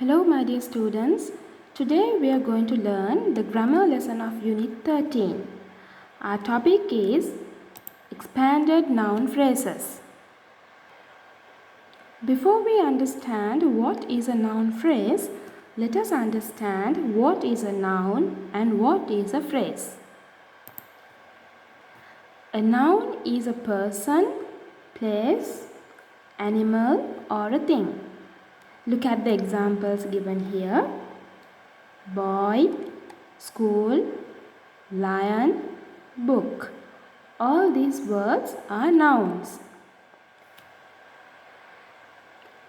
Hello my dear students, today we are going to learn the grammar lesson of Unit 13. Our topic is expanded noun phrases. Before we understand what is a noun phrase, let us understand what is a noun and what is a phrase. A noun is a person, place, animal or a thing. Look at the examples given here. Boy, school, lion, book. All these words are nouns.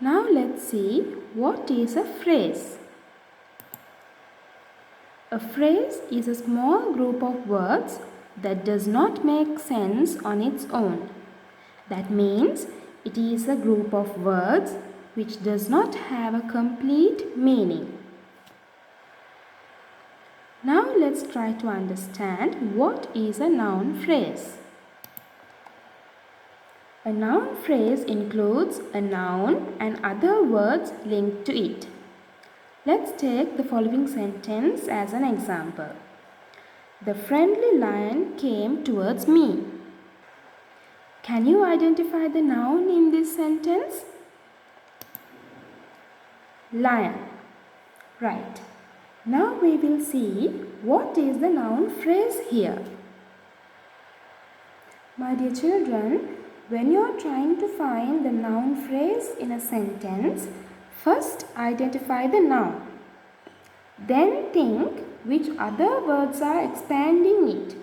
Now let's see what is a phrase. A phrase is a small group of words that does not make sense on its own. That means it is a group of words which does not have a complete meaning. Now let's try to understand what is a noun phrase. A noun phrase includes a noun and other words linked to it. Let's take the following sentence as an example. The friendly lion came towards me. Can you identify the noun in this sentence? Lion. Right. Now we will see what is the noun phrase here. My dear children, when you are trying to find the noun phrase in a sentence, first identify the noun. Then think which other words are expanding it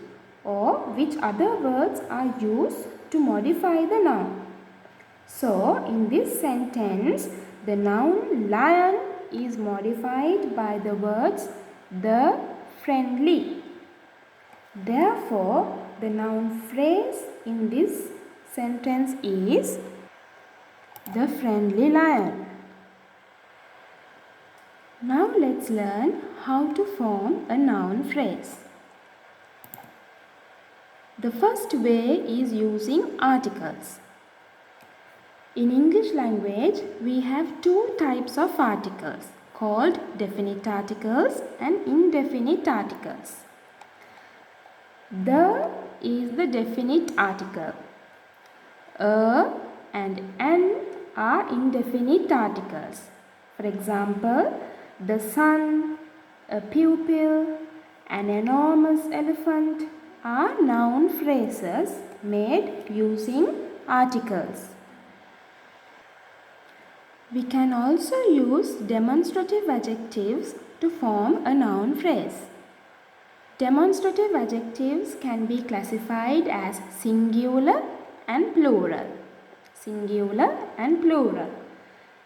or which other words are used to modify the noun. So, in this sentence, the noun lion is modified by the words the friendly. Therefore, the noun phrase in this sentence is the friendly lion. Now let's learn how to form a noun phrase. The first way is using articles. In English language, we have two types of articles called definite articles and indefinite articles. The is the definite article. A and an are indefinite articles. For example, the sun, a pupil, an enormous elephant are noun phrases made using articles. We can also use demonstrative adjectives to form a noun phrase. Demonstrative adjectives can be classified as singular and plural. Singular and plural.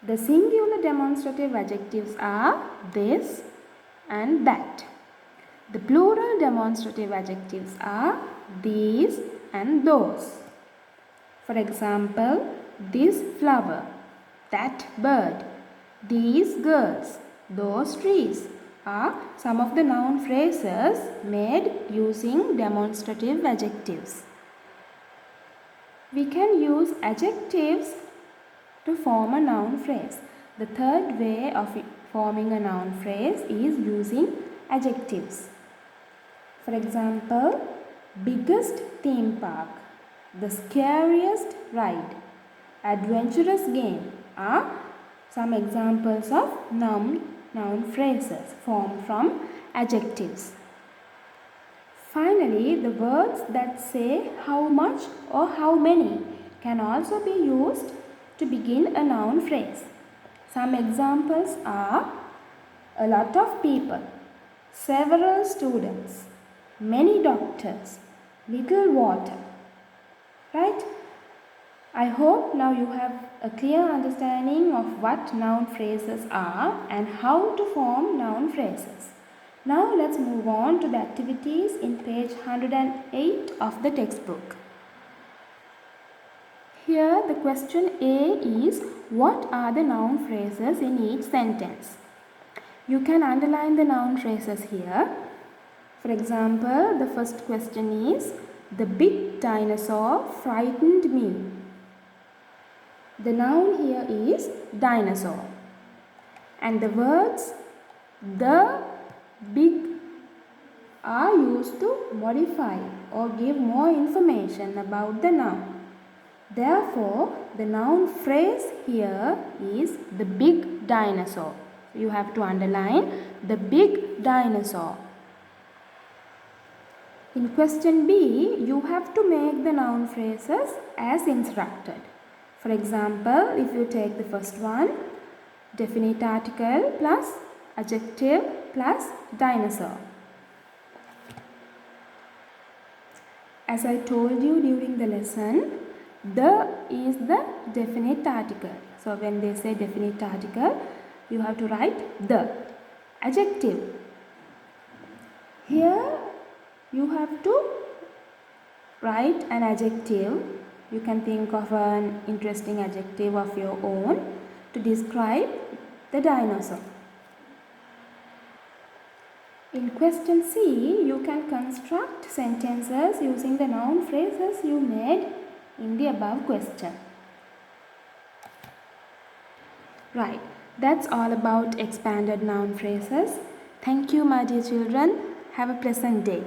The singular demonstrative adjectives are this and that. The plural demonstrative adjectives are these and those. For example, this flower, that bird, these girls, those trees are some of the noun phrases made using demonstrative adjectives. We can use adjectives to form a noun phrase. The third way of forming a noun phrase is using adjectives. For example, biggest theme park, the scariest ride, adventurous game are some examples of noun phrases formed from adjectives. Finally, the words that say how much or how many can also be used to begin a noun phrase. Some examples are a lot of people, several students, many doctors, little water. Right? I hope now you have a clear understanding of what noun phrases are and how to form noun phrases. Now let's move on to the activities in page 108 of the textbook. Here the question A is, what are the noun phrases in each sentence? You can underline the noun phrases here. For example, the first question is, the big dinosaur frightened me. The noun here is dinosaur. and the words the, big are used to modify or give more information about the noun. Therefore, the noun phrase here is the big dinosaur. You have to underline the big dinosaur. In question B, you have to make the noun phrases as instructed. For example, if you take the first one, definite article plus adjective plus dinosaur. As I told you during the lesson, the is the definite article. So when they say definite article, you have to write the. Adjective. Here you have to write an adjective. You can think of an interesting adjective of your own to describe the dinosaur. In question C, you can construct sentences using the noun phrases you made in the above question. Right, that's all about expanded noun phrases. Thank you, my dear children. Have a pleasant day.